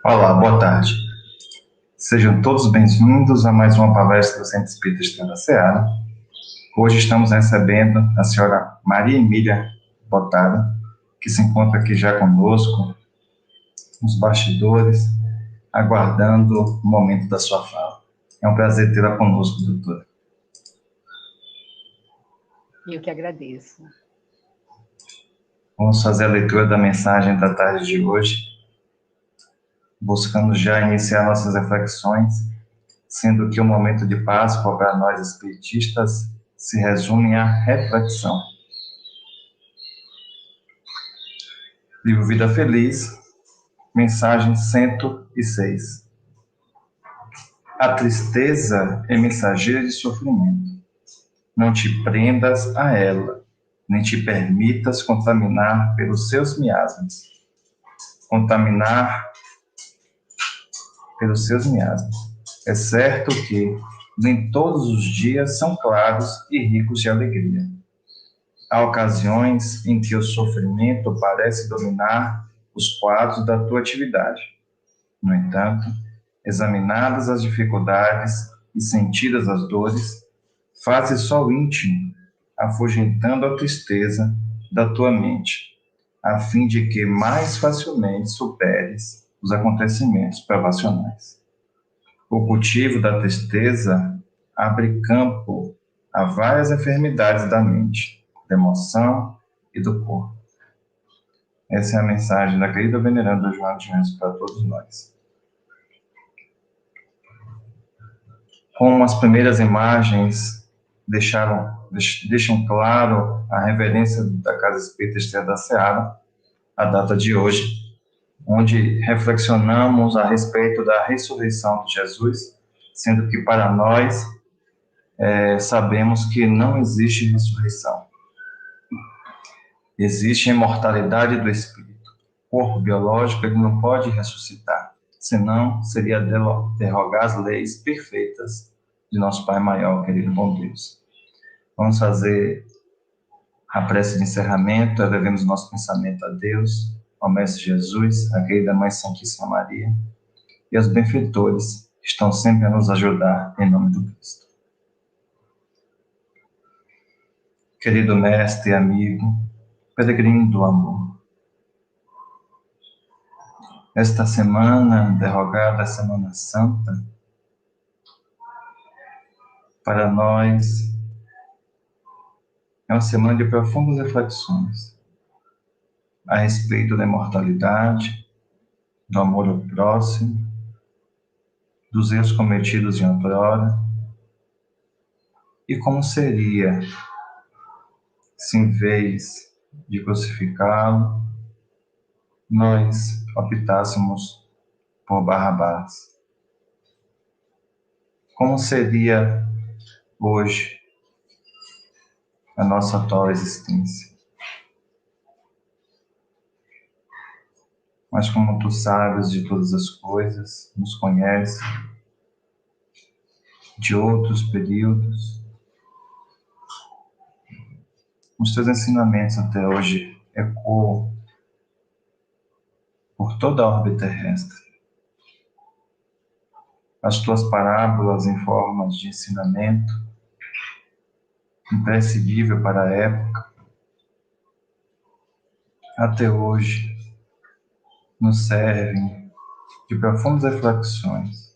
Olá, boa tarde. Sejam todos bem-vindos a mais uma palestra do Centro Espírita Estrela da Seara. Hoje estamos recebendo a senhora Maria Emília Botada, que se encontra aqui já conosco, nos bastidores, aguardando o momento da sua fala. É um prazer tê-la conosco, doutora. Eu que agradeço. Vamos fazer a leitura da mensagem da tarde de hoje, buscando já iniciar nossas reflexões, sendo que o momento de Páscoa para nós espiritistas se resume à reflexão. Livro Vida Feliz, mensagem 106. A tristeza é mensageira de sofrimento. Não te prendas a ela, nem te permitas contaminar pelos seus miasmas. É certo que nem todos os dias são claros e ricos de alegria. Há ocasiões em que o sofrimento parece dominar os quadros da tua atividade. No entanto, examinadas as dificuldades e sentidas as dores, faze só o íntimo, afugentando a tristeza da tua mente, a fim de que mais facilmente superes os acontecimentos provacionais. O cultivo da tristeza abre campo a várias enfermidades da mente, da emoção e do corpo. Essa é a mensagem da querida veneranda Joana de Ângeles para todos nós. Como as primeiras imagens deixam claro a reverência da Casa Espírita Estrela da Seara, a data de hoje, onde reflexionamos a respeito da ressurreição de Jesus, sendo que para nós sabemos que não existe ressurreição. Existe a imortalidade do espírito. O corpo biológico ele não pode ressuscitar, senão seria derrogar as leis perfeitas de nosso Pai maior, querido bom Deus. Vamos fazer a prece de encerramento, elevemos nosso pensamento a Deus, ao Mestre Jesus, a querida Mãe Santíssima Maria, e aos benfeitores que estão sempre a nos ajudar, em nome do Cristo. Querido Mestre e amigo, peregrino do amor, esta semana, derrogada a Semana Santa, para nós é uma semana de profundas reflexões a respeito da imortalidade, do amor ao próximo, dos erros cometidos em outrora, e como seria se em vez de crucificá-lo, nós optássemos por Barrabás. Como seria hoje a nossa atual existência? Mas como tu sabes de todas as coisas, nos conheces de outros períodos, os teus ensinamentos até hoje ecoam por toda a orbe terrestre. As tuas parábolas em formas de ensinamento, imprescindível para a época, até hoje nos servem de profundas reflexões.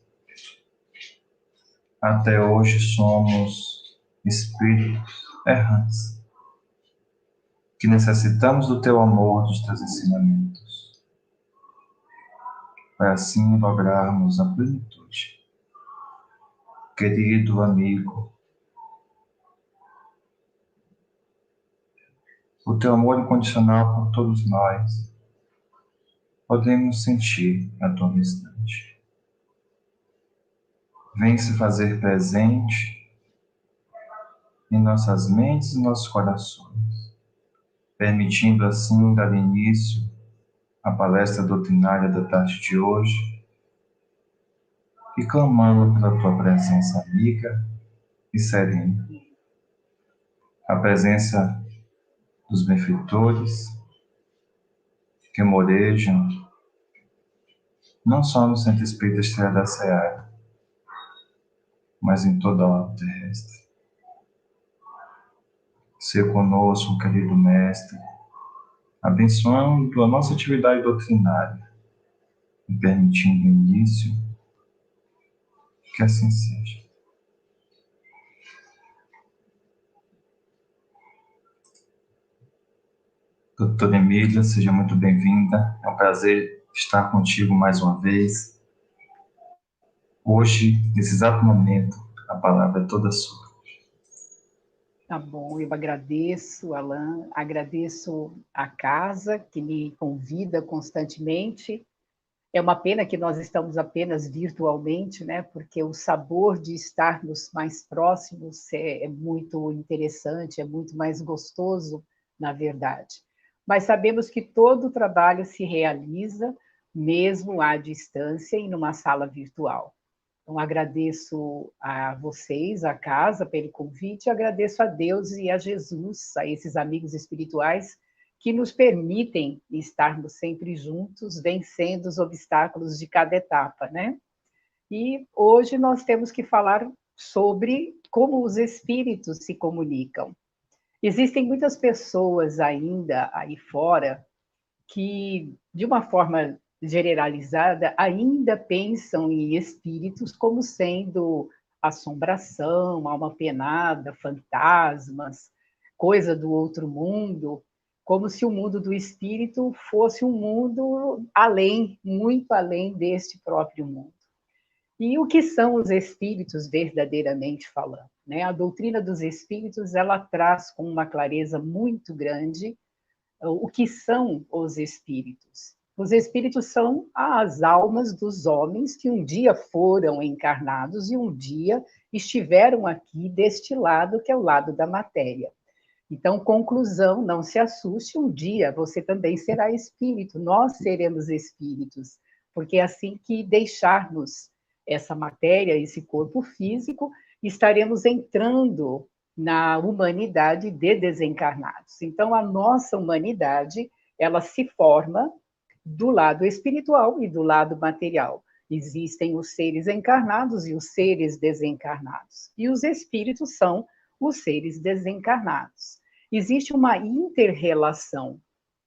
Até hoje somos espíritos errantes, que necessitamos do teu amor, dos teus ensinamentos, para assim lograrmos a plenitude. Querido amigo, o teu amor incondicional por todos nós, podemos sentir a todo instante. Vem se fazer presente em nossas mentes e nossos corações, permitindo assim dar início à palestra doutrinária da tarde de hoje e clamando pela tua presença amiga e serena, a presença dos benfeitores, que morejam não só no Centro Espírita Estrela da Seara, mas em toda a obra terrestre. Ser conosco, querido Mestre, abençoando a nossa atividade doutrinária e permitindo o início, que assim seja. Doutora Emília, seja muito bem-vinda. É um prazer estar contigo mais uma vez. Hoje, nesse exato momento, a palavra é toda sua. Tá bom, eu agradeço, Alain, agradeço a casa que me convida constantemente. É uma pena que nós estamos apenas virtualmente, né? Porque o sabor de estarmos mais próximos é muito interessante, é muito mais gostoso, na verdade. Mas sabemos que todo o trabalho se realiza mesmo à distância e numa sala virtual. Então, agradeço a vocês, a casa, pelo convite, agradeço a Deus e a Jesus, a esses amigos espirituais que nos permitem estarmos sempre juntos, vencendo os obstáculos de cada etapa, né? E hoje nós temos que falar sobre como os espíritos se comunicam. Existem muitas pessoas ainda aí fora que, de uma forma generalizada, ainda pensam em espíritos como sendo assombração, alma penada, fantasmas, coisa do outro mundo, como se o mundo do espírito fosse um mundo além, muito além deste próprio mundo. E o que são os espíritos verdadeiramente falando? Né? A doutrina dos espíritos ela traz com uma clareza muito grande o que são os espíritos. Os espíritos são as almas dos homens que um dia foram encarnados e um dia estiveram aqui deste lado, que é o lado da matéria. Então, conclusão, não se assuste, um dia você também será espírito, nós seremos espíritos, porque assim que deixarmos essa matéria, esse corpo físico, estaremos entrando na humanidade de desencarnados. Então, a nossa humanidade, ela se forma do lado espiritual e do lado material. Existem os seres encarnados e os seres desencarnados. E os espíritos são os seres desencarnados. Existe uma inter-relação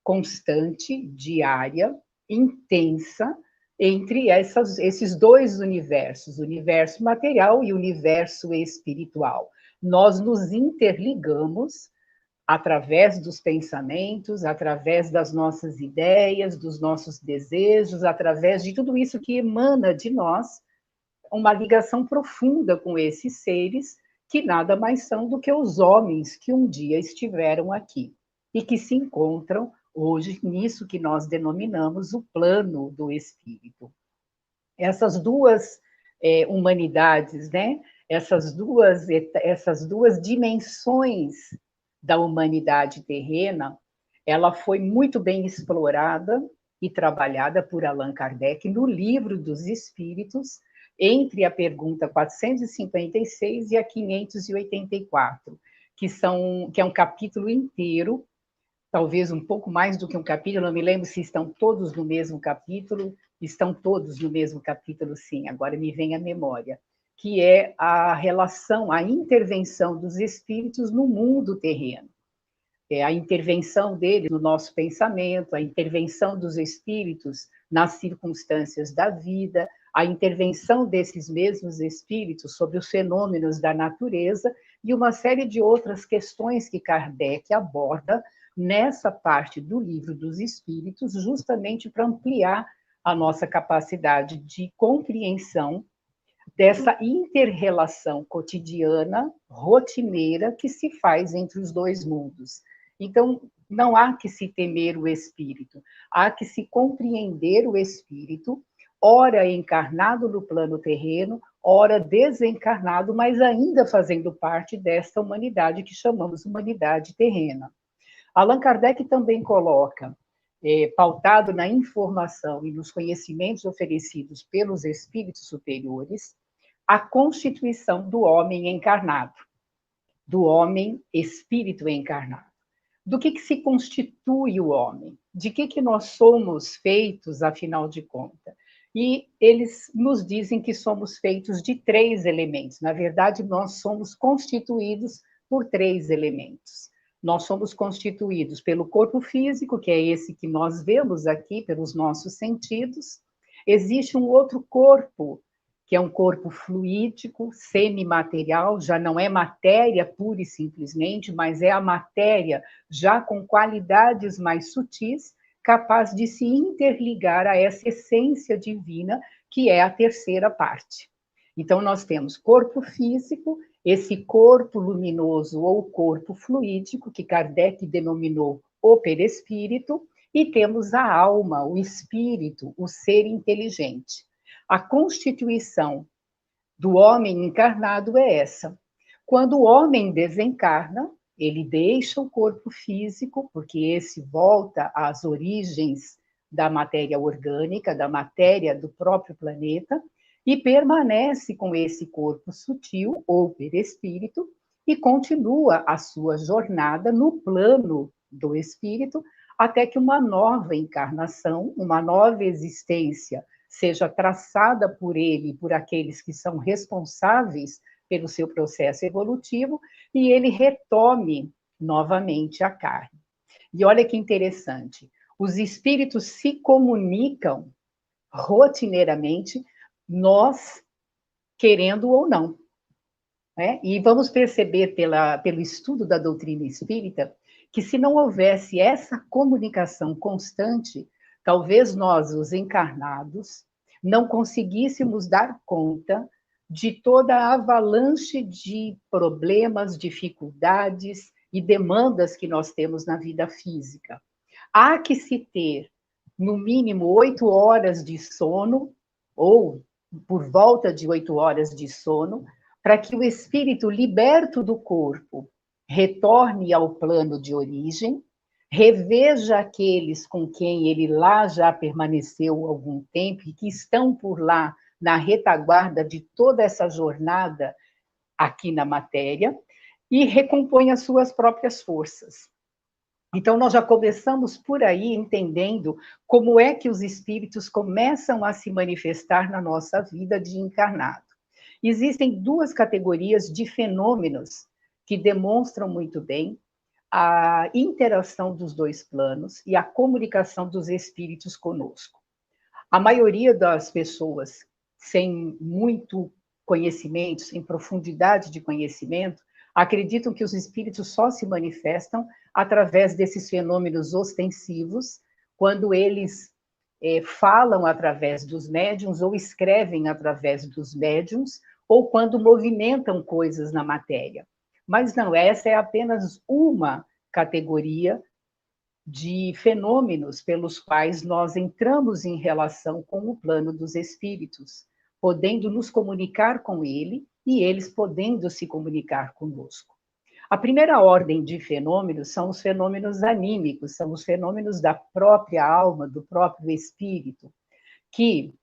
constante, diária, intensa, entre esses dois universos, o universo material e o universo espiritual. Nós nos interligamos através dos pensamentos, através das nossas ideias, dos nossos desejos, através de tudo isso que emana de nós, uma ligação profunda com esses seres, que nada mais são do que os homens que um dia estiveram aqui e que se encontram hoje nisso que nós denominamos o plano do espírito. Essas duas humanidades, né? Essas duas dimensões da humanidade terrena, ela foi muito bem explorada e trabalhada por Allan Kardec no Livro dos Espíritos, entre a pergunta 456 e a 584, que é um capítulo inteiro, talvez um pouco mais do que um capítulo, não me lembro se estão todos no mesmo capítulo, estão todos no mesmo capítulo, sim, agora me vem à memória, que é a relação, a intervenção dos espíritos no mundo terreno. A intervenção dele no nosso pensamento, a intervenção dos espíritos nas circunstâncias da vida, a intervenção desses mesmos espíritos sobre os fenômenos da natureza e uma série de outras questões que Kardec aborda nessa parte do Livro dos Espíritos, justamente para ampliar a nossa capacidade de compreensão dessa inter-relação cotidiana, rotineira, que se faz entre os dois mundos. Então, não há que se temer o espírito, há que se compreender o espírito, ora encarnado no plano terreno, ora desencarnado, mas ainda fazendo parte desta humanidade que chamamos humanidade terrena. Allan Kardec também coloca, pautado na informação e nos conhecimentos oferecidos pelos espíritos superiores, a constituição do homem encarnado, do homem espírito encarnado. do que se constitui o homem, de que nós somos feitos, afinal de contas. E eles nos dizem que somos feitos de 3 elementos. Na verdade, nós somos constituídos por 3 elementos. Nós somos constituídos pelo corpo físico, que é esse que nós vemos aqui pelos nossos sentidos. Existe um outro corpo, que é um corpo fluídico, semimaterial, já não é matéria pura e simplesmente, mas é a matéria já com qualidades mais sutis, capaz de se interligar a essa essência divina, que é a terceira parte. Então, nós temos corpo físico, esse corpo luminoso ou corpo fluídico, que Kardec denominou o perispírito, e temos a alma, o espírito, o ser inteligente. A constituição do homem encarnado é essa. Quando o homem desencarna, ele deixa o corpo físico, porque esse volta às origens da matéria orgânica, da matéria do próprio planeta, e permanece com esse corpo sutil, ou perispírito, e continua a sua jornada no plano do espírito, até que uma nova encarnação, uma nova existência, seja traçada por ele, por aqueles que são responsáveis pelo seu processo evolutivo, e ele retome novamente a carne. E olha que interessante, os espíritos se comunicam rotineiramente, nós querendo ou não. Né? E vamos perceber pelo estudo da doutrina espírita que se não houvesse essa comunicação constante, talvez nós, os encarnados, não conseguíssemos dar conta de toda a avalanche de problemas, dificuldades e demandas que nós temos na vida física. Há que se ter, no mínimo, 8 horas de sono, ou por volta de 8 horas de sono, para que o espírito liberto do corpo retorne ao plano de origem, reveja aqueles com quem ele lá já permaneceu algum tempo e que estão por lá na retaguarda de toda essa jornada aqui na matéria, e recompõe as suas próprias forças. Então, nós já começamos por aí entendendo como é que os espíritos começam a se manifestar na nossa vida de encarnado. Existem 2 categorias de fenômenos que demonstram muito bem a interação dos 2 planos e a comunicação dos espíritos conosco. A maioria das pessoas, sem muito conhecimento, sem profundidade de conhecimento, acreditam que os espíritos só se manifestam através desses fenômenos ostensivos, quando eles falam através dos médiuns ou escrevem através dos médiuns, ou quando movimentam coisas na matéria. Mas não, essa é apenas uma categoria de fenômenos pelos quais nós entramos em relação com o plano dos espíritos, podendo nos comunicar com ele e eles podendo se comunicar conosco. A primeira ordem de fenômenos são os fenômenos anímicos, são os fenômenos da própria alma, do próprio espírito, que,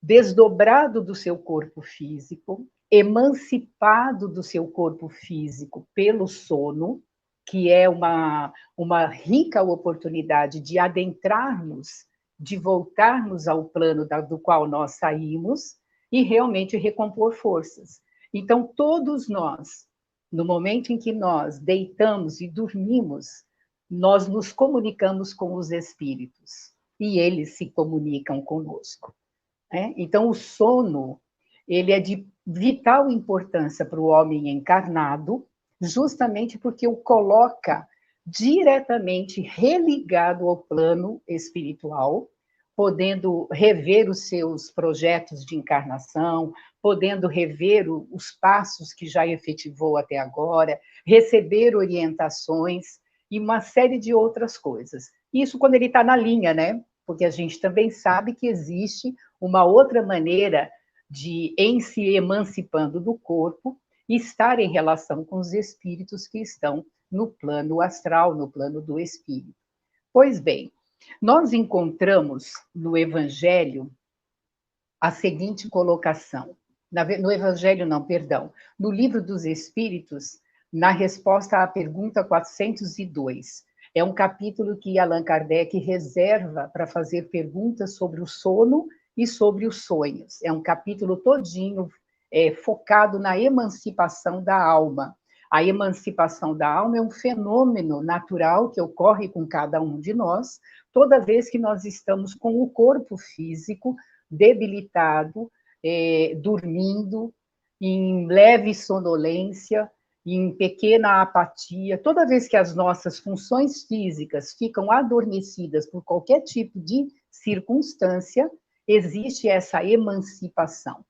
desdobrado do seu corpo físico, emancipado do seu corpo físico pelo sono, que é uma rica oportunidade de adentrarmos, de voltarmos ao plano do qual nós saímos e realmente recompor forças. Então, todos nós, no momento em que nós deitamos e dormimos, nós nos comunicamos com os espíritos e eles se comunicam conosco. Né? Então, o sono, ele é de vital importância para o homem encarnado, justamente porque o coloca diretamente religado ao plano espiritual, podendo rever os seus projetos de encarnação, podendo rever os passos que já efetivou até agora, receber orientações e uma série de outras coisas. Isso quando ele está na linha, né? Porque a gente também sabe que existe uma outra maneira de, em se emancipando do corpo, estar em relação com os espíritos que estão no plano astral, no plano do espírito. Pois bem, nós encontramos no Evangelho a seguinte colocação. No Evangelho, não, perdão. No Livro dos Espíritos, na resposta à pergunta 402. É um capítulo que Allan Kardec reserva para fazer perguntas sobre o sono e sobre os sonhos. É um capítulo todinho focado na emancipação da alma. A emancipação da alma é um fenômeno natural que ocorre com cada um de nós, toda vez que nós estamos com o corpo físico debilitado, dormindo, em leve sonolência, em pequena apatia. Toda vez que as nossas funções físicas ficam adormecidas por qualquer tipo de circunstância, existe essa emancipação.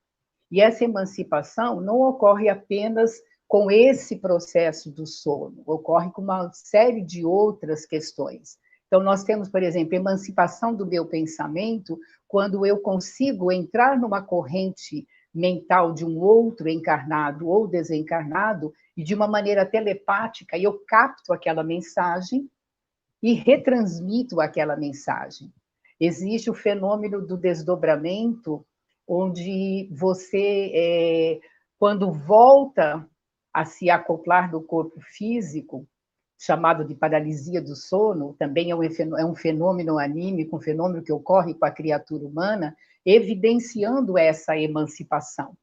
E essa emancipação não ocorre apenas com esse processo do sono, ocorre com uma série de outras questões. Então, nós temos, por exemplo, emancipação do meu pensamento, quando eu consigo entrar numa corrente mental de um outro encarnado ou desencarnado, e de uma maneira telepática, eu capto aquela mensagem e retransmito aquela mensagem. Existe o fenômeno do desdobramento, onde você, quando volta a se acoplar do corpo físico, chamado de paralisia do sono, também é um fenômeno anímico, um fenômeno que ocorre com a criatura humana, evidenciando essa emancipação.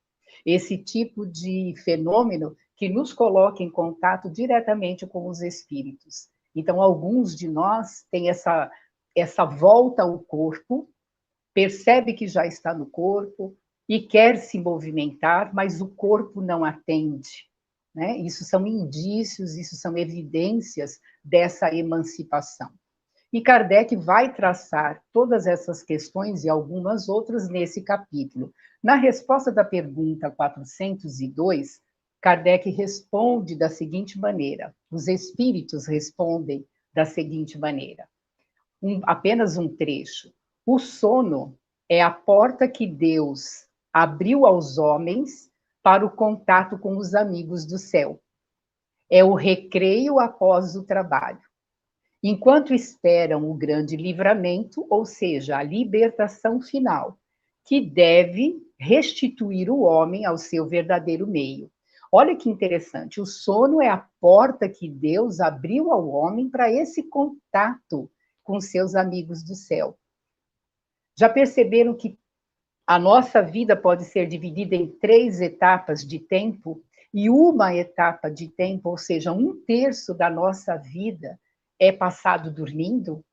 Esse tipo de fenômeno que nos coloca em contato diretamente com os espíritos. Então, alguns de nós têm essa volta ao corpo, percebe que já está no corpo e quer se movimentar, mas o corpo não atende. Né? Isso são indícios, isso são evidências dessa emancipação. E Kardec vai traçar todas essas questões e algumas outras nesse capítulo. Na resposta da pergunta 402, Kardec responde da seguinte maneira, os espíritos respondem da seguinte maneira, apenas um trecho. O sono é a porta que Deus abriu aos homens para o contato com os amigos do céu. É o recreio após o trabalho. Enquanto esperam o grande livramento, ou seja, a libertação final, que deve restituir o homem ao seu verdadeiro meio. Olha que interessante, o sono é a porta que Deus abriu ao homem para esse contato com seus amigos do céu. Já perceberam que a nossa vida pode ser dividida em 3 etapas de tempo, e uma etapa de tempo, ou seja, 1/3 da nossa vida, é passado dormindo?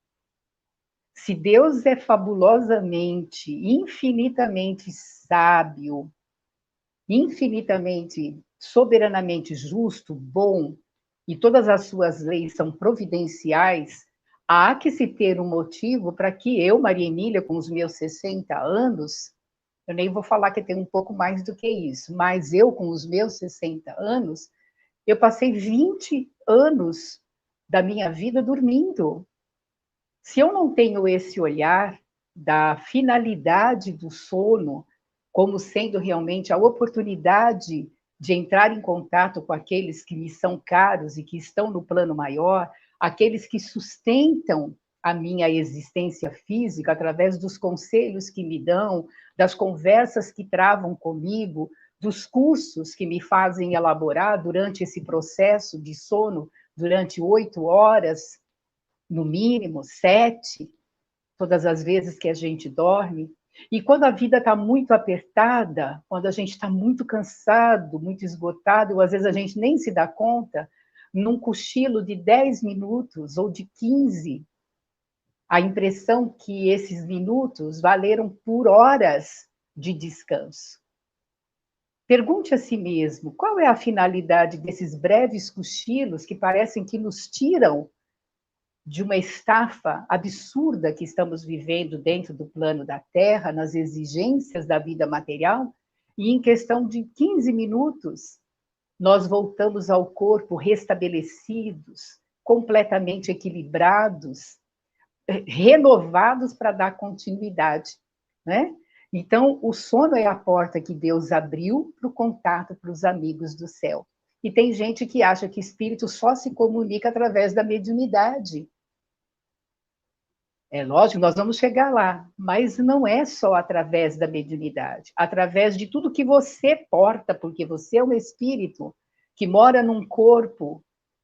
Se Deus é fabulosamente, infinitamente sábio, infinitamente, soberanamente justo, bom, e todas as suas leis são providenciais, há que se ter um motivo para que eu, Maria Emília, com os meus 60 anos, eu nem vou falar que tenho um pouco mais do que isso, mas eu, com os meus 60 anos, eu passei 20 anos da minha vida dormindo. Se eu não tenho esse olhar da finalidade do sono como sendo realmente a oportunidade de entrar em contato com aqueles que me são caros e que estão no plano maior, aqueles que sustentam a minha existência física através dos conselhos que me dão, das conversas que travam comigo, dos cursos que me fazem elaborar durante esse processo de sono, durante 8 horas, no mínimo 7, todas as vezes que a gente dorme. E quando a vida está muito apertada, quando a gente está muito cansado, muito esgotado, ou às vezes a gente nem se dá conta, num cochilo de 10 minutos ou de 15, a impressão que esses minutos valeram por horas de descanso. Pergunte a si mesmo, qual é a finalidade desses breves cochilos que parecem que nos tiram de uma estafa absurda que estamos vivendo dentro do plano da Terra, nas exigências da vida material, e em questão de 15 minutos, nós voltamos ao corpo restabelecidos, completamente equilibrados, renovados para dar continuidade, né? Então, o sono é a porta que Deus abriu para o contato para os amigos do céu. E tem gente que acha que espírito só se comunica através da mediunidade. É lógico, nós vamos chegar lá, mas não é só através da mediunidade, através de tudo que você porta, porque você é um espírito que mora num corpo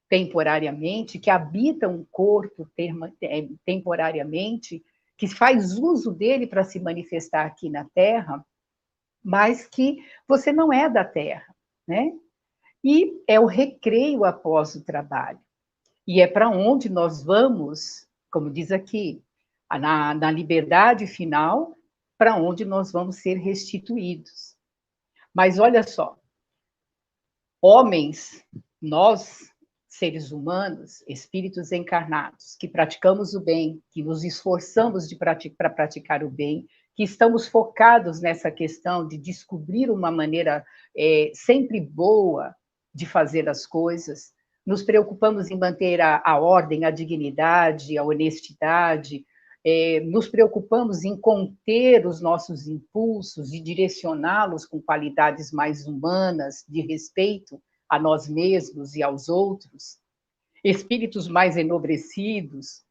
temporariamente, que habita um corpo temporariamente, que faz uso dele para se manifestar aqui na Terra, mas que você não é da Terra, né? E é o recreio após o trabalho. E é para onde nós vamos, como diz aqui, na liberdade final, para onde nós vamos ser restituídos. Mas olha só, homens, nós, seres humanos, espíritos encarnados, que praticamos o bem, que nos esforçamos para praticar o bem, que estamos focados nessa questão de descobrir uma maneira sempre boa de fazer as coisas, nos preocupamos em manter a ordem, a dignidade, a honestidade, nos preocupamos em conter os nossos impulsos e direcioná-los com qualidades mais humanas, de respeito a nós mesmos e aos outros, espíritos mais enobrecidos,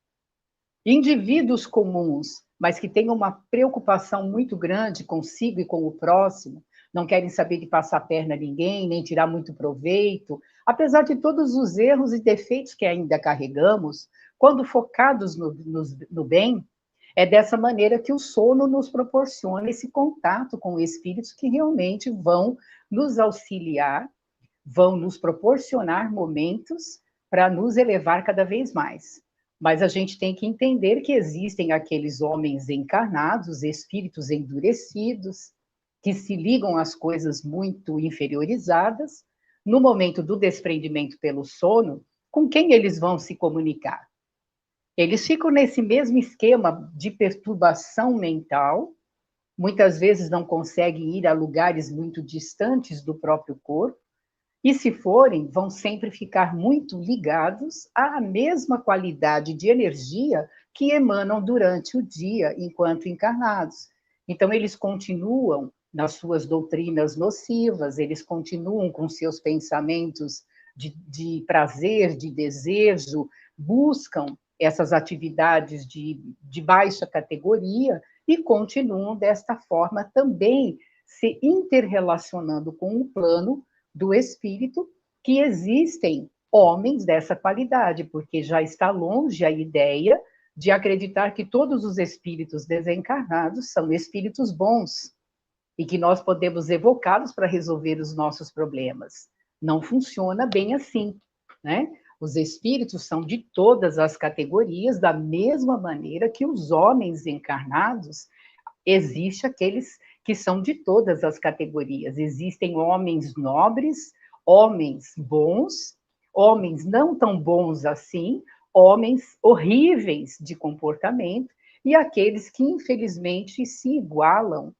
indivíduos comuns, mas que têm uma preocupação muito grande consigo e com o próximo, não querem saber de passar a perna a ninguém, nem tirar muito proveito, apesar de todos os erros e defeitos que ainda carregamos, quando focados no bem, é dessa maneira que o sono nos proporciona esse contato com espíritos que realmente vão nos auxiliar, vão nos proporcionar momentos para nos elevar cada vez mais. Mas a gente tem que entender que existem aqueles homens encarnados, espíritos endurecidos, que se ligam às coisas muito inferiorizadas. No momento do desprendimento pelo sono, com quem eles vão se comunicar? Eles ficam nesse mesmo esquema de perturbação mental, muitas vezes não conseguem ir a lugares muito distantes do próprio corpo, e se forem, vão sempre ficar muito ligados à mesma qualidade de energia que emanam durante o dia enquanto encarnados. Então, eles continuam nas suas doutrinas nocivas, eles continuam com seus pensamentos de prazer, de desejo, buscam essas atividades de baixa categoria e continuam desta forma também se interrelacionando com o plano do espírito, que existem homens dessa qualidade, porque já está longe a ideia de acreditar que todos os espíritos desencarnados são espíritos bons e que nós podemos evocá-los para resolver os nossos problemas. Não funciona bem assim, né? Os espíritos são de todas as categorias, da mesma maneira que os homens encarnados, existem aqueles que são de todas as categorias. Existem homens nobres, homens bons, homens não tão bons assim, homens horríveis de comportamento, e aqueles que, infelizmente, se igualam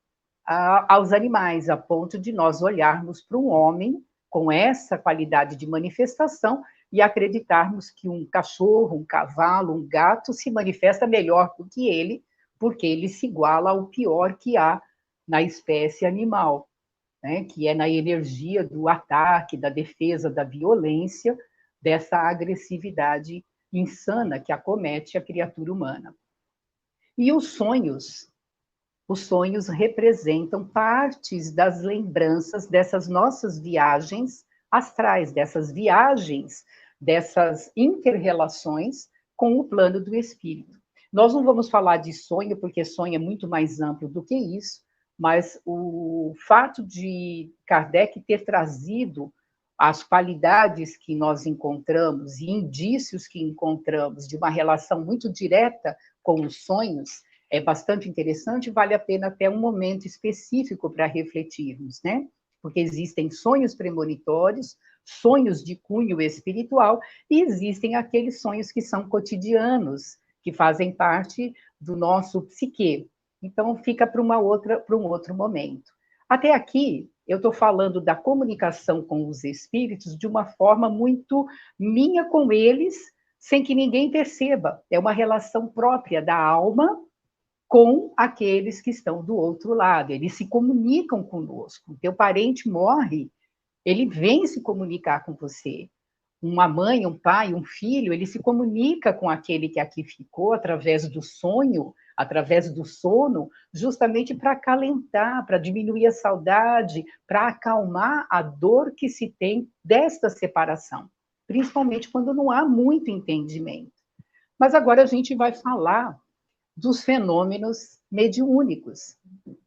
aos animais, a ponto de nós olharmos para um homem com essa qualidade de manifestação e acreditarmos que um cachorro, um cavalo, um gato se manifesta melhor do que ele, porque ele se iguala ao pior que há na espécie animal, né? Que é na energia do ataque, da defesa, da violência, dessa agressividade insana que acomete a criatura humana. E os sonhos representam partes das lembranças dessas nossas viagens astrais, dessas viagens, dessas inter-relações com o plano do espírito. Nós não vamos falar de sonho, porque sonho é muito mais amplo do que isso, mas o fato de Kardec ter trazido as qualidades que nós encontramos e indícios que encontramos de uma relação muito direta com os sonhos é bastante interessante, vale a pena até um momento específico para refletirmos, né? Porque existem sonhos premonitórios, sonhos de cunho espiritual, e existem aqueles sonhos que são cotidianos, que fazem parte do nosso psique. Então, fica para um outro momento. Até aqui, eu estou falando da comunicação com os espíritos de uma forma muito minha com eles, sem que ninguém perceba. É uma relação própria da alma com aqueles que estão do outro lado. Eles se comunicam conosco. O teu parente morre, ele vem se comunicar com você. Uma mãe, um pai, um filho, ele se comunica com aquele que aqui ficou através do sonho, através do sono, justamente para acalentar, para diminuir a saudade, para acalmar a dor que se tem desta separação. principalmente quando não há muito entendimento. Mas agora a gente vai falar dos fenômenos mediúnicos,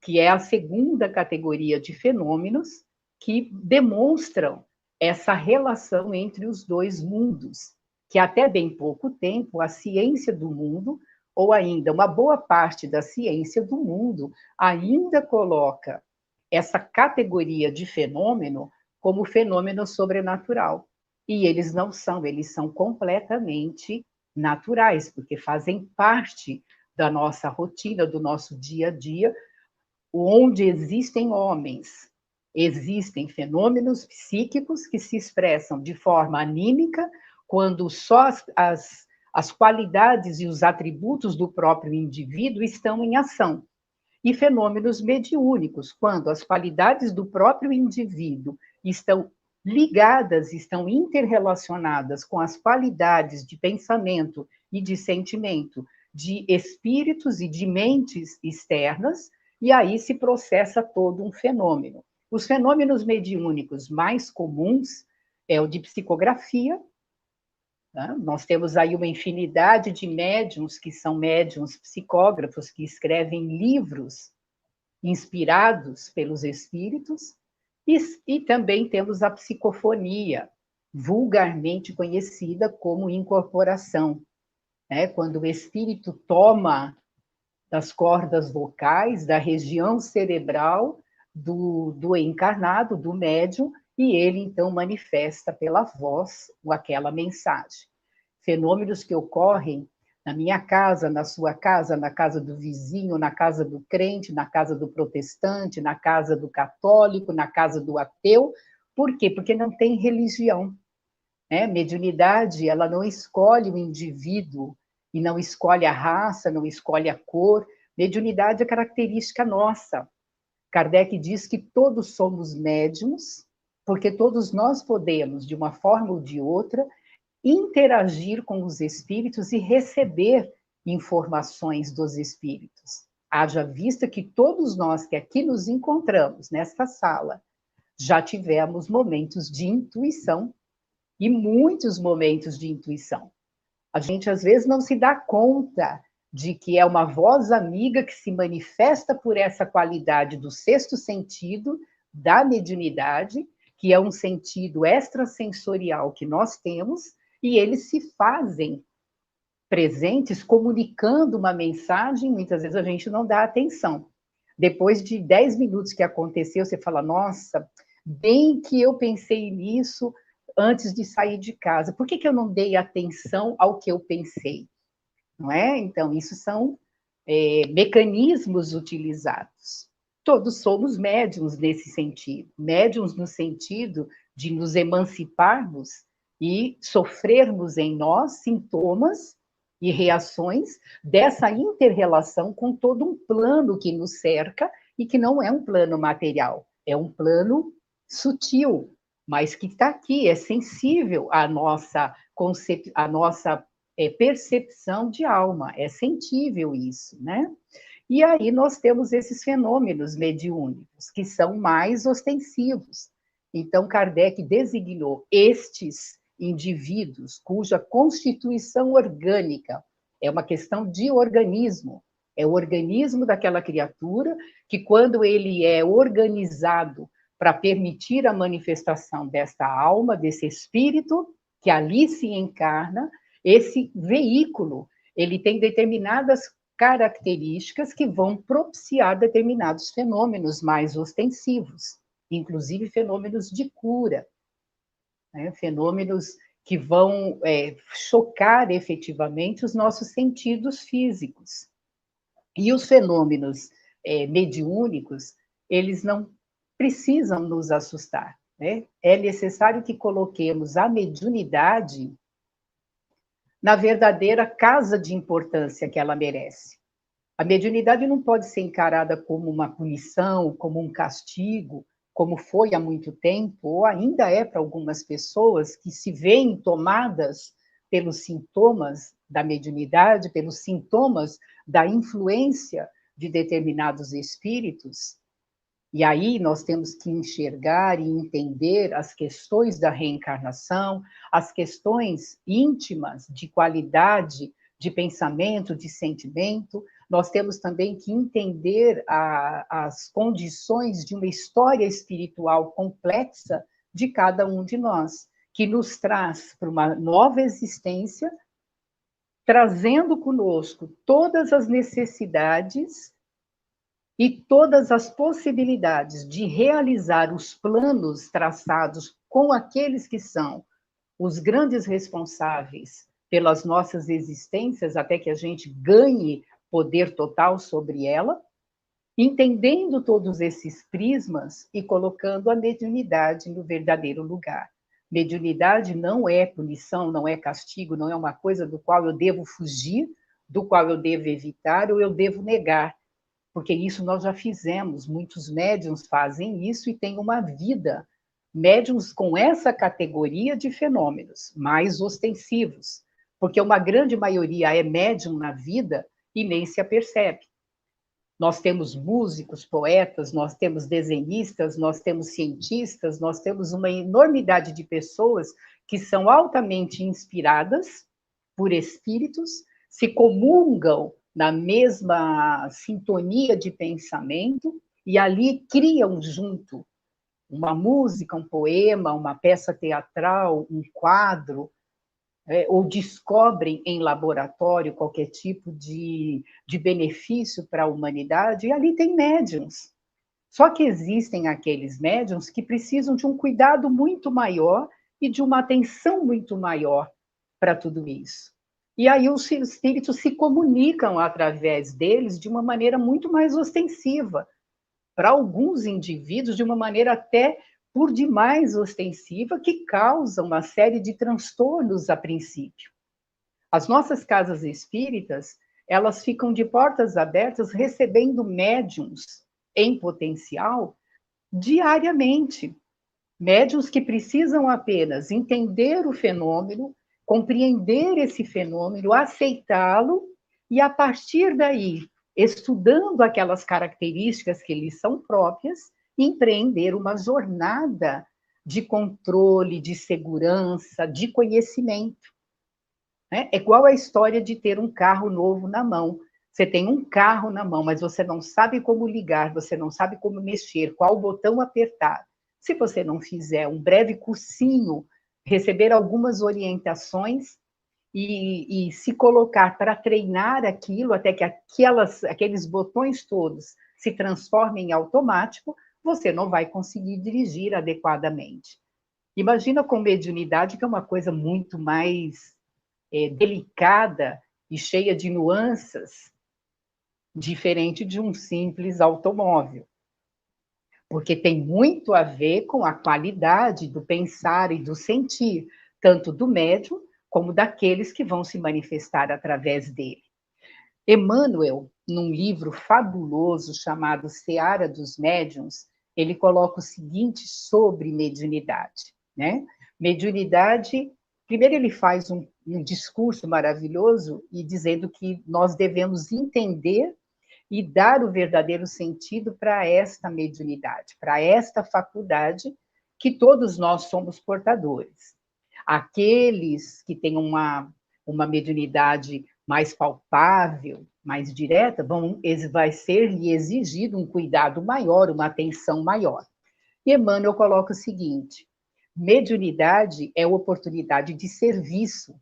que é a segunda categoria de fenômenos que demonstram essa relação entre os dois mundos, que até bem pouco tempo a ciência do mundo, ou ainda uma boa parte da ciência do mundo, ainda coloca essa categoria de fenômeno como fenômeno sobrenatural. E eles não são, eles são completamente naturais, porque fazem parte da nossa rotina, do nosso dia a dia, onde existem homens, existem fenômenos psíquicos que se expressam de forma anímica, quando só as qualidades e os atributos do próprio indivíduo estão em ação. E fenômenos mediúnicos, quando as qualidades do próprio indivíduo estão ligadas, estão interrelacionadas com as qualidades de pensamento e de sentimento de espíritos e de mentes externas, e aí se processa todo um fenômeno. Os fenômenos mediúnicos mais comuns é o de psicografia, né? Nós temos aí uma infinidade de médiuns que são médiuns psicógrafos, que escrevem livros inspirados pelos espíritos, e também temos a psicofonia, vulgarmente conhecida como incorporação, né? Quando o espírito toma das cordas vocais, da região cerebral do encarnado, do médium, e ele então manifesta pela voz aquela mensagem. Fenômenos que ocorrem na minha casa, na sua casa, na casa do vizinho, na casa do crente, na casa do protestante, na casa do católico, na casa do ateu. Por quê? Porque não tem religião, né? Mediunidade, ela não escolhe o indivíduo, e não escolhe a raça, não escolhe a cor. Mediunidade é característica nossa. Kardec diz que todos somos médiums, porque todos nós podemos, de uma forma ou de outra, interagir com os espíritos e receber informações dos espíritos. Haja vista que todos nós que aqui nos encontramos, nesta sala, já tivemos momentos de intuição, e muitos momentos de intuição. A gente, às vezes, não se dá conta de que é uma voz amiga que se manifesta por essa qualidade do sexto sentido, da mediunidade, que é um sentido extrasensorial que nós temos, e eles se fazem presentes, comunicando uma mensagem, muitas vezes a gente não dá atenção. Depois de 10 minutos que aconteceu, você fala, nossa, bem que eu pensei nisso antes de sair de casa. Por que eu não dei atenção ao que eu pensei? Não é? Então, isso são mecanismos utilizados. Todos somos médiums nesse sentido. Médiums no sentido de nos emanciparmos e sofrermos em nós sintomas e reações dessa inter-relação com todo um plano que nos cerca e que não é um plano material, é um plano sutil, mas que está aqui, é sensível à nossa percepção de alma, é sentível isso, né? E aí nós temos esses fenômenos mediúnicos, que são mais ostensivos. Então, Kardec designou estes indivíduos cuja constituição orgânica é uma questão de organismo, é o organismo daquela criatura que, quando ele é organizado para permitir a manifestação desta alma, desse espírito que ali se encarna, esse veículo, ele tem determinadas características que vão propiciar determinados fenômenos mais ostensivos, inclusive fenômenos de cura, né? Fenômenos que vão chocar efetivamente os nossos sentidos físicos. E os fenômenos mediúnicos, eles não precisam nos assustar, né? É necessário que coloquemos a mediunidade na verdadeira casa de importância que ela merece. A mediunidade não pode ser encarada como uma punição, como um castigo, como foi há muito tempo, ou ainda é para algumas pessoas que se veem tomadas pelos sintomas da mediunidade, pelos sintomas da influência de determinados espíritos, E aí nós temos que enxergar e entender as questões da reencarnação, as questões íntimas de qualidade de pensamento, de sentimento. Nós temos também que entender as condições de uma história espiritual complexa de cada um de nós, que nos traz para uma nova existência, trazendo conosco todas as necessidades e todas as possibilidades de realizar os planos traçados com aqueles que são os grandes responsáveis pelas nossas existências, até que a gente ganhe poder total sobre ela, entendendo todos esses prismas e colocando a mediunidade no verdadeiro lugar. Mediunidade não é punição, não é castigo, não é uma coisa do qual eu devo fugir, do qual eu devo evitar ou eu devo negar, porque isso nós já fizemos, muitos médiuns fazem isso e têm uma vida. Médiuns com essa categoria de fenômenos, mais ostensivos, porque uma grande maioria é médium na vida e nem se apercebe. Nós temos músicos, poetas, nós temos desenhistas, nós temos cientistas, nós temos uma enormidade de pessoas que são altamente inspiradas por espíritos, se comungam na mesma sintonia de pensamento e ali criam junto uma música, um poema, uma peça teatral, um quadro, ou descobrem em laboratório qualquer tipo de benefício para a humanidade, e ali tem médiums. Só que existem aqueles médiums que precisam de um cuidado muito maior e de uma atenção muito maior para tudo isso. E aí os espíritos se comunicam através deles de uma maneira muito mais ostensiva, para alguns indivíduos de uma maneira até por demais ostensiva, que causa uma série de transtornos a princípio. As nossas casas espíritas, elas ficam de portas abertas recebendo médiums em potencial diariamente. Médiums que precisam apenas entender o fenômeno, compreender esse fenômeno, aceitá-lo e, a partir daí, estudando aquelas características que lhes são próprias, empreender uma jornada de controle, de segurança, de conhecimento. É igual a história de ter um carro novo na mão. Você tem um carro na mão, mas você não sabe como ligar, você não sabe como mexer, qual botão apertar. Se você não fizer um breve cursinho, receber algumas orientações e se colocar para treinar aquilo, até que aqueles botões todos se transformem em automático, você não vai conseguir dirigir adequadamente. Imagina com mediunidade, que é uma coisa muito mais delicada e cheia de nuances, diferente de um simples automóvel. Porque tem muito a ver com a qualidade do pensar e do sentir, tanto do médium como daqueles que vão se manifestar através dele. Emmanuel, num livro fabuloso chamado Seara dos Médiuns, ele coloca o seguinte sobre mediunidade, né? Mediunidade, primeiro ele faz um discurso maravilhoso e dizendo que nós devemos entender e dar o verdadeiro sentido para esta mediunidade, para esta faculdade que todos nós somos portadores. Aqueles que têm uma mediunidade mais palpável, mais direta, vai ser-lhe exigido um cuidado maior, uma atenção maior. E Emmanuel coloca o seguinte: mediunidade é oportunidade de serviço.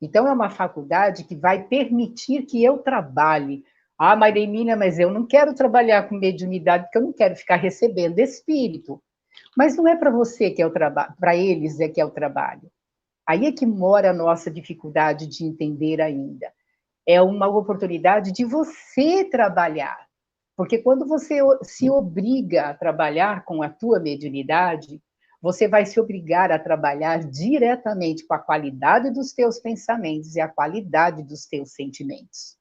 Então, é uma faculdade que vai permitir que eu trabalhe. Ah, Maria Emília, mas eu não quero trabalhar com mediunidade, porque eu não quero ficar recebendo espírito. Mas não é para você que é o trabalho, para eles é que é o trabalho. Aí é que mora a nossa dificuldade de entender ainda. É uma oportunidade de você trabalhar. Porque quando você se obriga a trabalhar com a tua mediunidade, você vai se obrigar a trabalhar diretamente com a qualidade dos teus pensamentos e a qualidade dos teus sentimentos.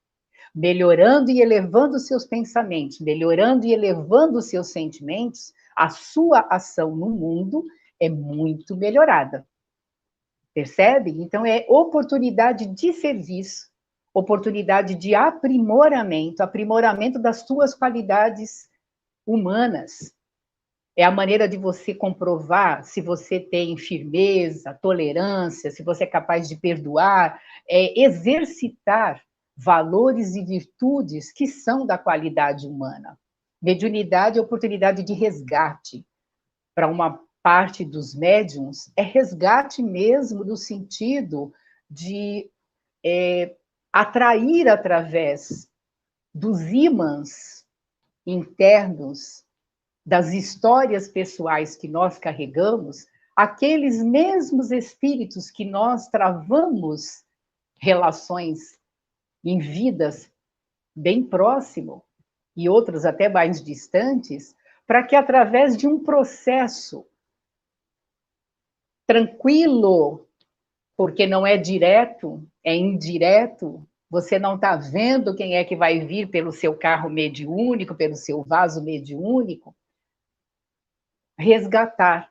Melhorando e elevando os seus pensamentos, melhorando e elevando os seus sentimentos, a sua ação no mundo é muito melhorada. Percebe? Então, é oportunidade de serviço, oportunidade de aprimoramento das tuas qualidades humanas. É a maneira de você comprovar se você tem firmeza, tolerância, se você é capaz de perdoar, é exercitar valores e virtudes que são da qualidade humana. Mediunidade é oportunidade de resgate. Para uma parte dos médiums, é resgate mesmo no sentido de atrair através dos ímãs internos, das histórias pessoais que nós carregamos, aqueles mesmos espíritos que nós travamos relações em vidas bem próximo e outras até mais distantes, para que através de um processo tranquilo, porque não é direto, é indireto, você não está vendo quem é que vai vir pelo seu carro mediúnico, pelo seu vaso mediúnico, resgatar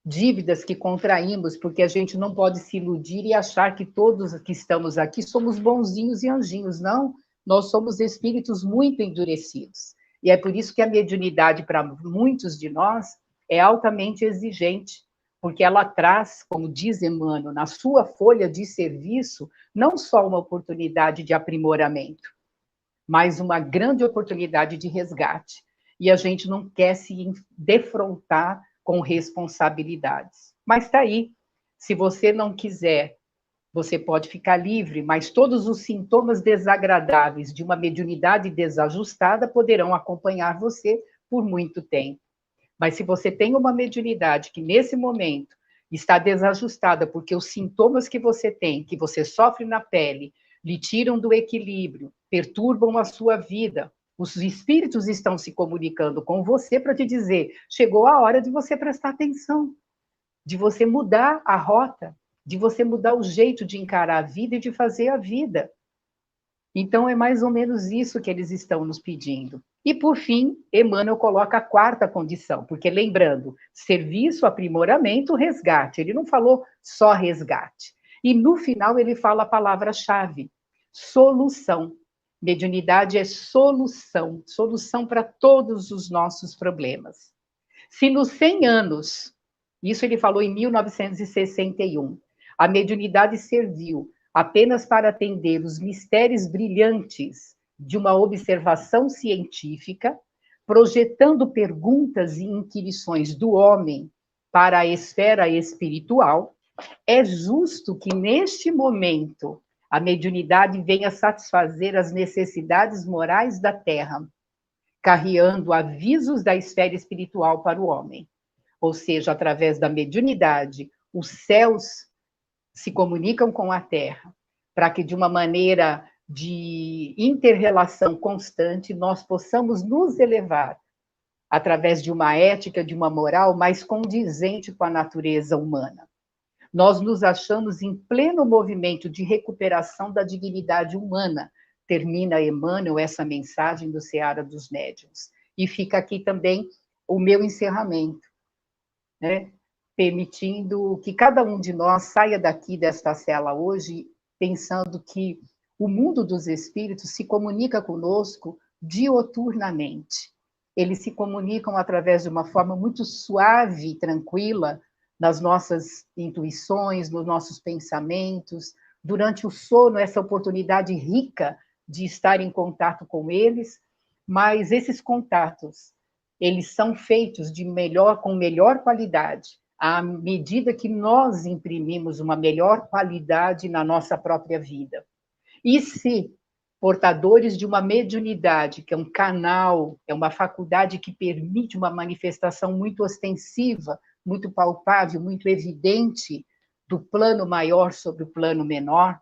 dívidas que contraímos, porque a gente não pode se iludir e achar que todos que estamos aqui somos bonzinhos e anjinhos, não. Nós somos espíritos muito endurecidos. E é por isso que a mediunidade, para muitos de nós, é altamente exigente, porque ela traz, como diz Emmanuel, na sua folha de serviço, não só uma oportunidade de aprimoramento, mas uma grande oportunidade de resgate. E a gente não quer se defrontar com responsabilidades. Mas está aí. Se você não quiser, você pode ficar livre, mas todos os sintomas desagradáveis de uma mediunidade desajustada poderão acompanhar você por muito tempo. Mas se você tem uma mediunidade que, nesse momento, está desajustada, porque os sintomas que você tem, que você sofre na pele, lhe tiram do equilíbrio, perturbam a sua vida, os espíritos estão se comunicando com você para te dizer, chegou a hora de você prestar atenção, de você mudar a rota, de você mudar o jeito de encarar a vida e de fazer a vida. Então, é mais ou menos isso que eles estão nos pedindo. E, por fim, Emmanuel coloca a quarta condição, porque, lembrando, serviço, aprimoramento, resgate. Ele não falou só resgate. E, no final, ele fala a palavra-chave, solução. Mediunidade é solução, solução para todos os nossos problemas. Se nos 100 anos, isso ele falou em 1961, a mediunidade serviu apenas para atender os mistérios brilhantes de uma observação científica, projetando perguntas e inquirições do homem para a esfera espiritual, é justo que, neste momento, a mediunidade venha satisfazer as necessidades morais da Terra, carreando avisos da esfera espiritual para o homem. Ou seja, através da mediunidade, os céus se comunicam com a Terra, para que, de uma maneira de inter-relação constante, nós possamos nos elevar através de uma ética, de uma moral mais condizente com a natureza humana. Nós nos achamos em pleno movimento de recuperação da dignidade humana. Termina Emmanuel essa mensagem do Seara dos Médiuns. E fica aqui também o meu encerramento, né? Permitindo que cada um de nós saia daqui desta cela hoje pensando que o mundo dos espíritos se comunica conosco dioturnamente. Eles se comunicam através de uma forma muito suave e tranquila, nas nossas intuições, nos nossos pensamentos, durante o sono, essa oportunidade rica de estar em contato com eles, mas esses contatos, eles são feitos com melhor qualidade, à medida que nós imprimimos uma melhor qualidade na nossa própria vida. E se portadores de uma mediunidade, que é um canal, é uma faculdade que permite uma manifestação muito ostensiva, muito palpável, muito evidente, do plano maior sobre o plano menor,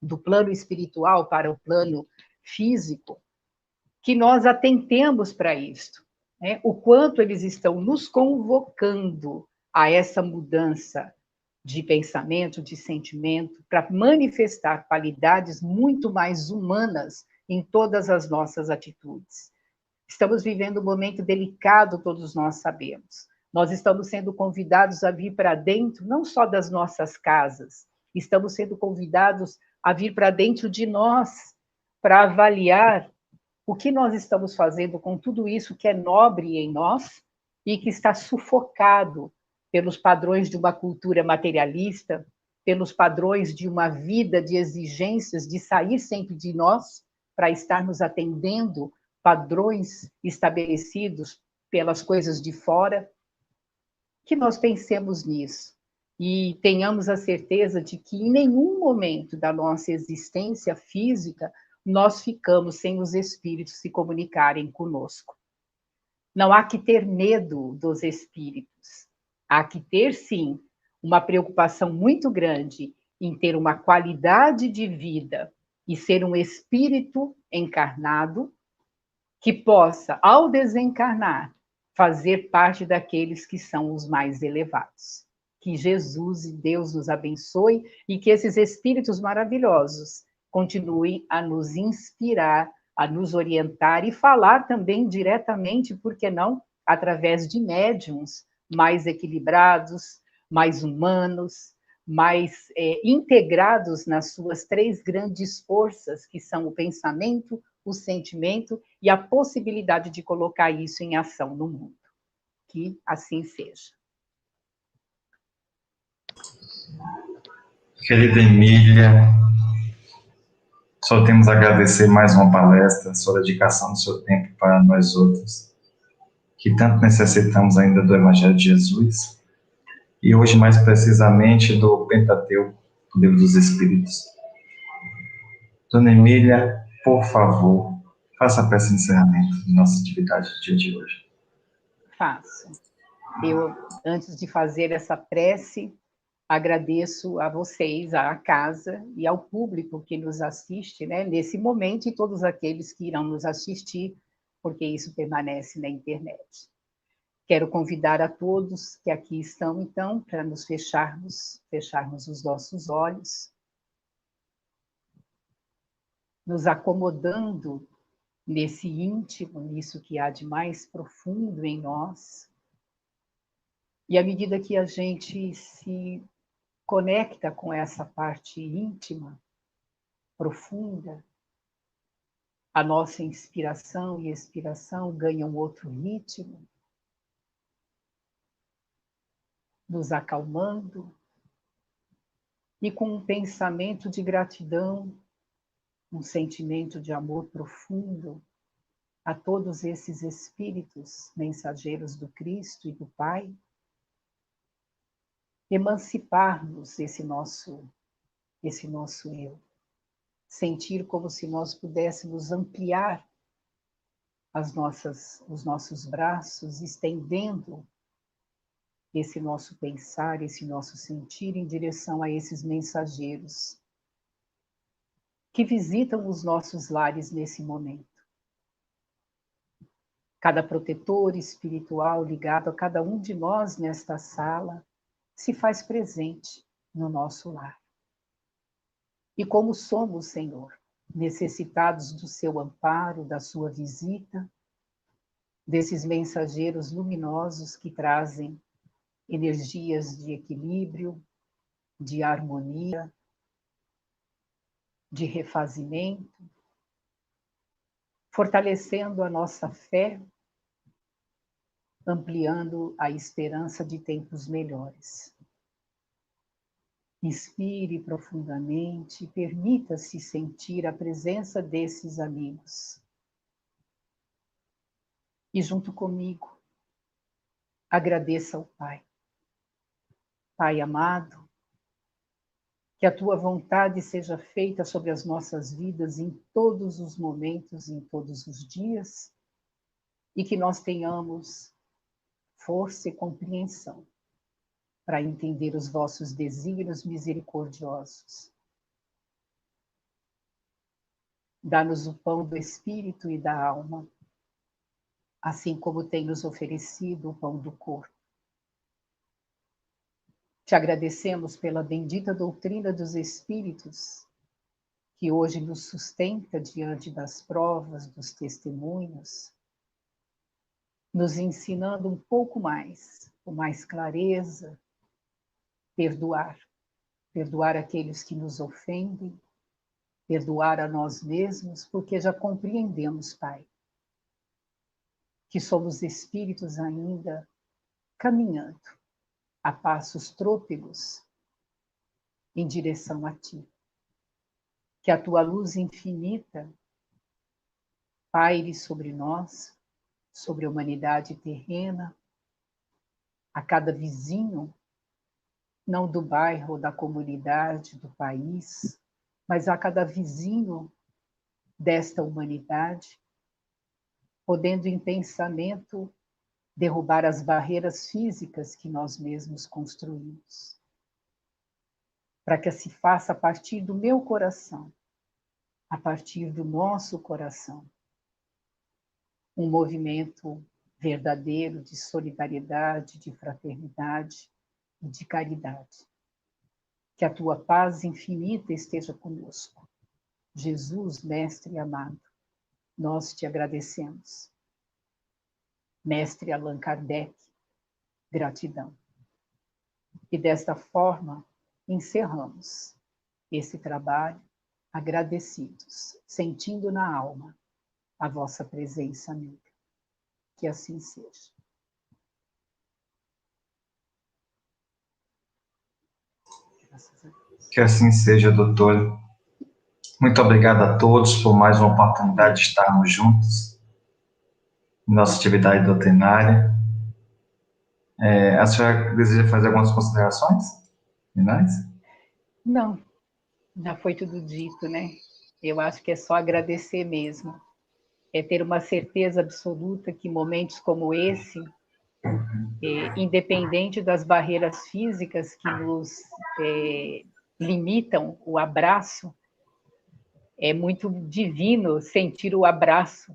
do plano espiritual para o plano físico, que nós atentemos para isto, né? O quanto eles estão nos convocando a essa mudança de pensamento, de sentimento, para manifestar qualidades muito mais humanas em todas as nossas atitudes. Estamos vivendo um momento delicado, todos nós sabemos. Nós estamos sendo convidados a vir para dentro, não só das nossas casas, estamos sendo convidados a vir para dentro de nós, para avaliar o que nós estamos fazendo com tudo isso que é nobre em nós e que está sufocado pelos padrões de uma cultura materialista, pelos padrões de uma vida de exigências, de sair sempre de nós para estarmos atendendo padrões estabelecidos pelas coisas de fora, que nós pensemos nisso e tenhamos a certeza de que em nenhum momento da nossa existência física nós ficamos sem os espíritos se comunicarem conosco. Não há que ter medo dos espíritos. Há que ter, sim, uma preocupação muito grande em ter uma qualidade de vida e ser um espírito encarnado que possa, ao desencarnar, fazer parte daqueles que são os mais elevados. Que Jesus e Deus nos abençoe e que esses espíritos maravilhosos continuem a nos inspirar, a nos orientar e falar também diretamente, por que não, através de médiuns mais equilibrados, mais humanos, mais integrados nas suas três grandes forças, que são o pensamento, o sentimento e a possibilidade de colocar isso em ação no mundo. Que assim seja. Querida Emília, só temos a agradecer mais uma palestra, sua dedicação do seu tempo para nós outros, que tanto necessitamos ainda do Evangelho de Jesus, e hoje mais precisamente do Pentateuco, do Livro dos Espíritos. Dona Emília, por favor, faça a peça de encerramento de nossa atividade do dia de hoje. Faço. Eu, antes de fazer essa prece, agradeço a vocês, à casa e ao público que nos assiste, né, nesse momento, e todos aqueles que irão nos assistir, porque isso permanece na internet. Quero convidar a todos que aqui estão, então, para nos fecharmos os nossos olhos, nos acomodando nesse íntimo, nisso que há de mais profundo em nós. E à medida que a gente se conecta com essa parte íntima, profunda, a nossa inspiração e expiração ganham outro ritmo, nos acalmando, e com um pensamento de gratidão, um sentimento de amor profundo a todos esses espíritos mensageiros do Cristo e do Pai, emanciparmos esse nosso eu, sentir como se nós pudéssemos ampliar os nossos braços, estendendo esse nosso pensar, esse nosso sentir em direção a esses mensageiros que visitam os nossos lares nesse momento. Cada protetor espiritual ligado a cada um de nós nesta sala se faz presente no nosso lar. E como somos, Senhor, necessitados do seu amparo, da sua visita, desses mensageiros luminosos que trazem energias de equilíbrio, de harmonia, de refazimento, fortalecendo a nossa fé, ampliando a esperança de tempos melhores. Inspire profundamente, permita-se sentir a presença desses amigos. E junto comigo, agradeça ao Pai. Pai amado, que a tua vontade seja feita sobre as nossas vidas em todos os momentos, em todos os dias, e que nós tenhamos força e compreensão para entender os vossos desígnios misericordiosos. Dá-nos o pão do Espírito e da alma, assim como tem nos oferecido o pão do corpo. Te agradecemos pela bendita doutrina dos Espíritos, que hoje nos sustenta diante das provas, dos testemunhos, nos ensinando um pouco mais, com mais clareza, perdoar aqueles que nos ofendem, perdoar a nós mesmos, porque já compreendemos, Pai, que somos espíritos ainda caminhando a passos trôpegos em direção a Ti. Que a Tua luz infinita paire sobre nós, sobre a humanidade terrena, a cada vizinho, não do bairro, da comunidade, do país, mas a cada vizinho desta humanidade, podendo em pensamento derrubar as barreiras físicas que nós mesmos construímos, para que se faça a partir do meu coração, a partir do nosso coração, um movimento verdadeiro de solidariedade, de fraternidade e de caridade. Que a Tua paz infinita esteja conosco. Jesus, Mestre amado, nós Te agradecemos. Mestre Allan Kardec, gratidão. E desta forma, encerramos esse trabalho agradecidos, sentindo na alma a vossa presença, amiga. Que assim seja. Graças a Deus. Que assim seja, doutor. Muito obrigado a todos por mais uma oportunidade de estarmos juntos em nossa atividade doutrinária. A senhora deseja fazer algumas considerações finais? Não, já foi tudo dito, né? Eu acho que é só agradecer mesmo. É ter uma certeza absoluta que momentos como esse, independente das barreiras físicas que nos limitam o abraço, é muito divino sentir o abraço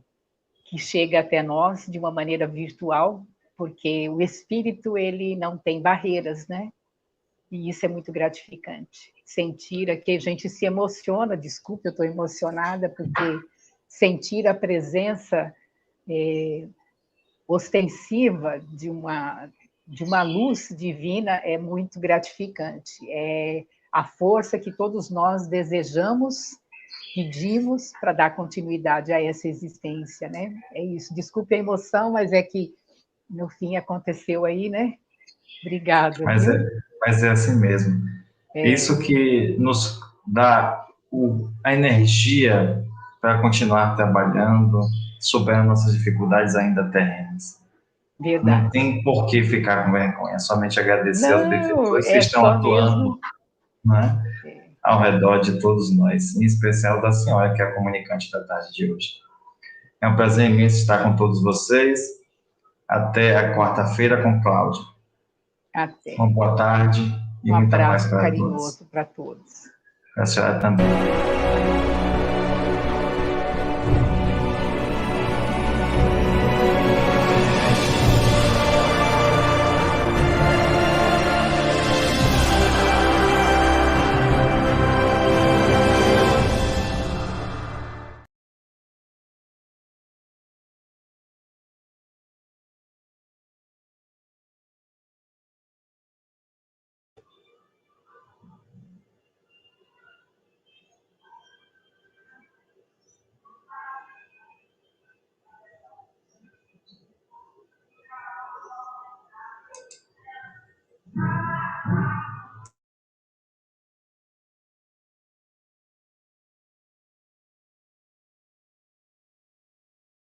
que chega até nós de uma maneira virtual, porque o espírito ele não tem barreiras, né? E isso é muito gratificante. Sentir aqui, a gente se emociona, desculpe, eu estou emocionada, porque sentir a presença ostensiva de uma luz divina é muito gratificante. É a força que todos nós desejamos, pedimos para dar continuidade a essa existência, né? É isso. Desculpe a emoção, mas é que no fim aconteceu aí, né? Obrigada. Mas é assim mesmo. Isso que nos dá a energia para continuar trabalhando, superando nossas dificuldades ainda terrenas. Verdade. Não tem por que ficar com vergonha, somente agradecer aos benfeitores que estão atuando, né, ao redor de todos nós, em especial da senhora, que é a comunicante da tarde de hoje. É um prazer imenso estar com todos vocês. Até a quarta-feira com Cláudia. Até. Uma boa tarde e muita paz para todos. Um abraço carinhoso para todos. Para a senhora também.